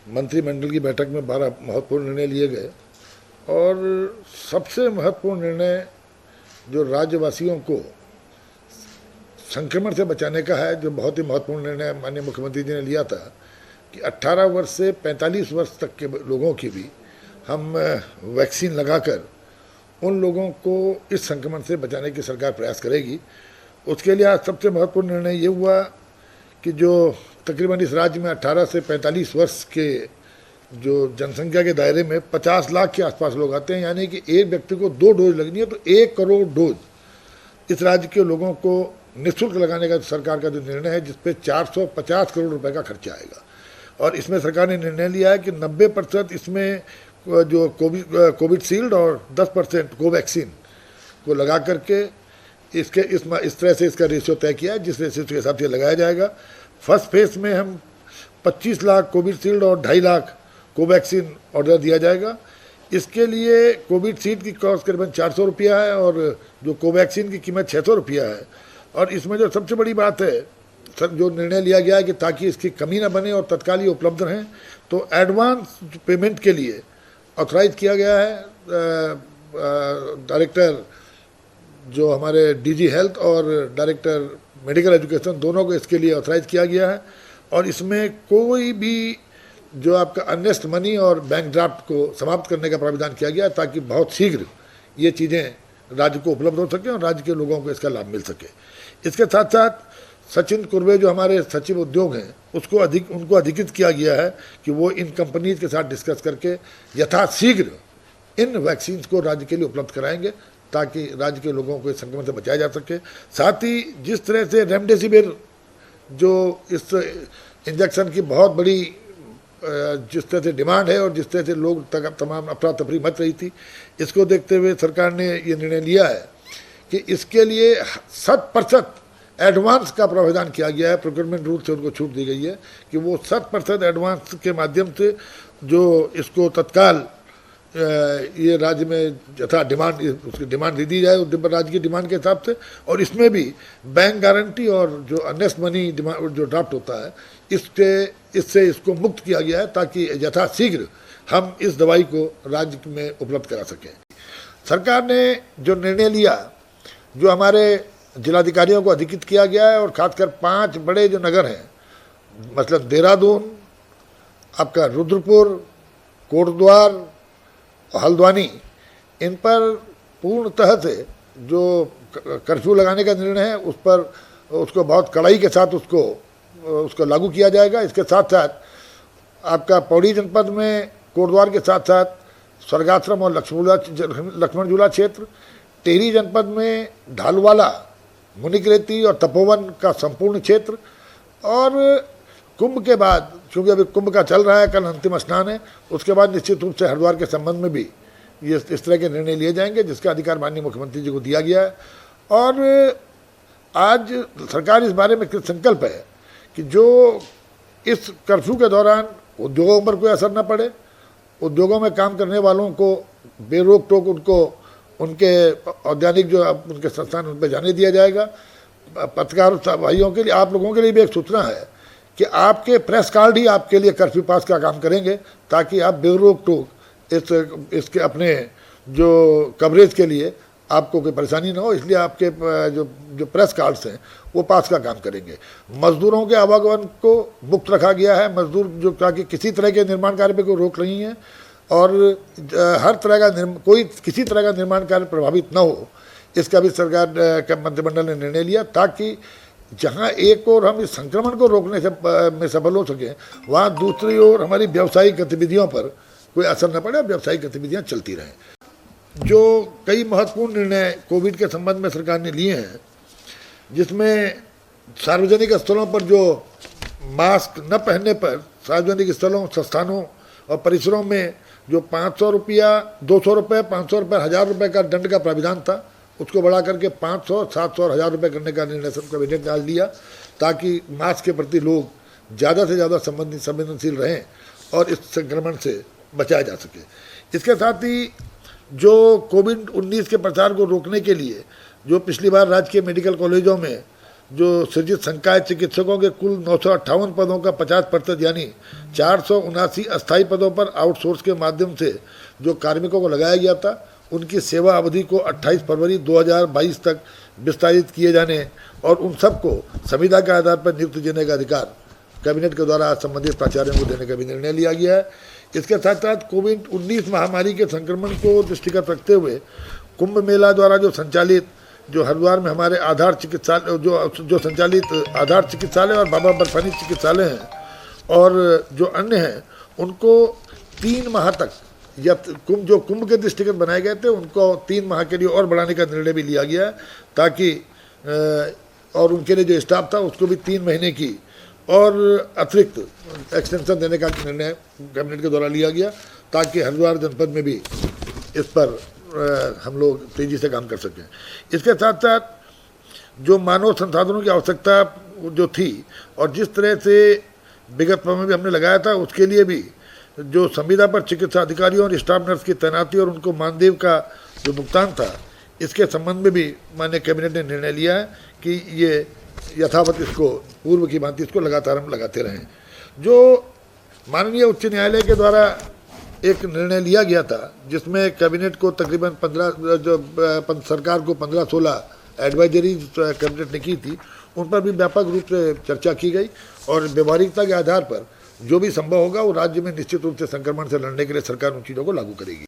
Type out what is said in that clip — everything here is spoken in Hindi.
मंत्रिमंडल की बैठक में 12 महत्वपूर्ण निर्णय लिए गए और सबसे महत्वपूर्ण निर्णय जो राज्यवासियों को संक्रमण से बचाने का है, जो बहुत ही महत्वपूर्ण निर्णय माननीय मुख्यमंत्री जी ने लिया था कि 18 वर्ष से 45 वर्ष तक के लोगों की भी हम वैक्सीन लगाकर उन लोगों को इस संक्रमण से बचाने की सरकार प्रयास करेगी। उसके लिए आज सबसे महत्वपूर्ण निर्णय ये हुआ कि जो तकरीबन इस राज्य में 18 से 45 वर्ष के जो जनसंख्या के दायरे में 50 लाख के आसपास लोग आते हैं, यानी कि एक व्यक्ति को 2 डोज लगनी है, तो 1 करोड़ डोज इस राज्य के लोगों को निःशुल्क लगाने का सरकार का जो निर्णय है, जिसपे 450 करोड़ रुपए का खर्चा आएगा। और इसमें सरकार ने निर्णय लिया है कि 90% इसमें जो कोविशील्ड और 10% कोवैक्सीन को लगा करके इस तरह से इसका रेशियो तय किया है, जिस रेशियो के हिसाब से लगाया जाएगा। फर्स्ट फेज में हम 25 लाख कोविशील्ड और 2.5 लाख कोवैक्सीन ऑर्डर दिया जाएगा। इसके लिए कोविशील्ड की कॉस्ट करीबन 400 रुपया है और जो कोवैक्सीन की कीमत 600 रुपया है। और इसमें जो सबसे बड़ी बात है, जो निर्णय लिया गया है कि ताकि इसकी कमी ना बने और तत्काल ही उपलब्ध रहें, तो एडवांस पेमेंट के लिए ऑथराइज किया गया है। डायरेक्टर जो हमारे डीजी हेल्थ और डायरेक्टर मेडिकल एजुकेशन दोनों को इसके लिए ऑथराइज किया गया है। और इसमें कोई भी जो आपका अननेस्ट मनी और बैंक ड्राफ्ट को समाप्त करने का प्रावधान किया गया है, ताकि बहुत शीघ्र ये चीज़ें राज्य को उपलब्ध हो सकें और राज्य के लोगों को इसका लाभ मिल सके। इसके साथ साथ सचिन कुर्वे जो हमारे सचिव उद्योग हैं, उनको अधिकृत किया गया है कि वो इन कंपनीज के साथ डिस्कस करके यथाशीघ्र इन वैक्सीन को राज्य के लिए उपलब्ध कराएंगे, ताकि राज्य के लोगों को इस संक्रमण से बचाया जा सके। साथ ही जिस तरह से रेमडेसिविर जो इस इंजेक्शन की बहुत बड़ी जिस तरह से डिमांड है और जिस तरह से लोग तमाम अफरा तफरी मच रही थी, इसको देखते हुए सरकार ने ये निर्णय लिया है कि इसके लिए 100% एडवांस का प्रावधान किया गया है। प्रोक्योरमेंट रूल से उनको छूट दी गई है कि वो 100% एडवांस के माध्यम से जो इसको तत्काल ये राज्य में यथा डिमांड उसकी डिमांड दे दी जाए उस राज्य की डिमांड के हिसाब से। और इसमें भी बैंक गारंटी और जो अननेस्ट मनी जो ड्राफ्ट होता है, इससे इसको मुक्त किया गया है, ताकि यथाशीघ्र हम इस दवाई को राज्य में उपलब्ध करा सकें। सरकार ने जो निर्णय लिया, जो हमारे जिलाधिकारियों को अधिकृत किया गया है, और खासकर 5 बड़े जो नगर हैं, मतलब देहरादून, आपका रुद्रपुर, कोटद्वार, हल्द्वानी, इन पर पूर्णतः से जो कर्फ्यू लगाने का निर्णय है उसको बहुत कड़ाई के साथ उसको लागू किया जाएगा। इसके साथ साथ आपका पौड़ी जनपद में कोटद्वार के साथ साथ स्वर्गाश्रम और लक्ष्मण झूला क्षेत्र, टिहरी जनपद में ढालवाला, मुनिकरेती और तपोवन का संपूर्ण क्षेत्र, और कुंभ के बाद, क्योंकि अभी कुंभ का चल रहा है, कल अंतिम स्नान है, उसके बाद निश्चित रूप से हरिद्वार के संबंध में भी ये इस तरह के निर्णय लिए जाएंगे, जिसका अधिकार माननीय मुख्यमंत्री जी को दिया गया है। और आज सरकार इस बारे में कृत संकल्प है कि जो इस कर्फ्यू के दौरान उद्योगों पर कोई असर न पड़े, उद्योगों में काम करने वालों को बेरोक टोक उनके औद्यानिक जो उनके संस्थान उन पर जाने दिया जाएगा। पत्रकार भाइयों के लिए, आप लोगों के लिए भी एक सूचना है कि आपके प्रेस कार्ड ही आपके लिए कर्फ्यू पास का काम करेंगे, ताकि आप बेरोक टोक इसके अपने जो कवरेज के लिए आपको कोई परेशानी ना हो। इसलिए आपके जो प्रेस कार्ड्स हैं वो पास का काम करेंगे। मजदूरों के आवागमन को मुक्त रखा गया है। मजदूर जो, ताकि किसी तरह के निर्माण कार्य पर कोई रोक नहीं है और हर तरह का किसी तरह का निर्माण कार्य प्रभावित न हो, इसका भी सरकार का मंत्रिमंडल ने निर्णय लिया, ताकि जहां एक ओर हम इस संक्रमण को रोकने में सफल हो सके, वहां दूसरी ओर हमारी व्यावसायिक गतिविधियों पर कोई असर न पड़े, व्यावसायिक गतिविधियां चलती रहें। जो कई महत्वपूर्ण निर्णय कोविड के संबंध में सरकार ने लिए हैं, जिसमें सार्वजनिक स्थलों पर जो मास्क न पहनने पर सार्वजनिक स्थलों, संस्थानों और परिसरों में जो 500 रुपया, 200 रुपये, 500 रुपये, 1000 रुपये का दंड का प्राविधान था, उसको बढ़ा करके 500, 700 और 1000 रुपये करने का निर्णय सब कैबिनेट ने आज लिया, ताकि मास्क के प्रति लोग ज़्यादा से ज़्यादा संवेदनशील रहें और इस संक्रमण से बचाया जा सके। इसके साथ ही जो कोविड-19 के प्रसार को रोकने के लिए जो पिछली बार राज्य के मेडिकल कॉलेजों में जो सृजित संकाय चिकित्सकों के कुल 958 पदों का 50% यानी 479 अस्थायी पदों पर आउटसोर्स के माध्यम से जो कार्मिकों को लगाया गया था, उनकी सेवा अवधि को 28 फरवरी 2022 तक विस्तारित किए जाने और उन सबको संविदा के आधार पर नियुक्ति देने का अधिकार कैबिनेट के द्वारा संबंधित प्राचार्यों को देने का भी निर्णय लिया गया है। इसके साथ साथ कोविड-19 महामारी के संक्रमण को दृष्टिगत रखते हुए कुंभ मेला द्वारा जो संचालित, जो हरिद्वार में हमारे आधार चिकित्सालय जो संचालित आधार चिकित्सालय और बाबा बर्फानी चिकित्सालय हैं और जो अन्य हैं, उनको 3 माह तक या कुंभ के दृष्टिगत बनाए गए थे, उनको 3 माह के लिए और बढ़ाने का निर्णय भी लिया गया है, ताकि और उनके लिए जो स्टाफ था उसको भी 3 महीने की और अतिरिक्त एक्सटेंशन देने का निर्णय कैबिनेट के द्वारा लिया गया, ताकि हरिद्वार जनपद में भी इस पर हम लोग तेज़ी से काम कर सकें। इसके साथ साथ जो मानव संसाधनों की आवश्यकता जो थी और जिस तरह से विगत में भी हमने लगाया था, उसके लिए भी जो संविदा पर चिकित्सा अधिकारियों और स्टाफ नर्स की तैनाती और उनको मानदेय का जो भुगतान था, इसके संबंध में भी माननीय कैबिनेट ने निर्णय लिया है कि ये यथावत इसको पूर्व की भांति इसको लगातार हम लगाते रहें। जो माननीय उच्च न्यायालय के द्वारा एक निर्णय लिया गया था, जिसमें कैबिनेट को तकरीबन 15 सरकार को 15-16 एडवाइजरी कैबिनेट ने की थी, उन पर भी व्यापक रूप से चर्चा की गई और व्यवहारिकता के आधार पर जो भी संभव होगा वो राज्य में निश्चित रूप से संक्रमण से लड़ने के लिए सरकार उन चीज़ों को लागू करेगी।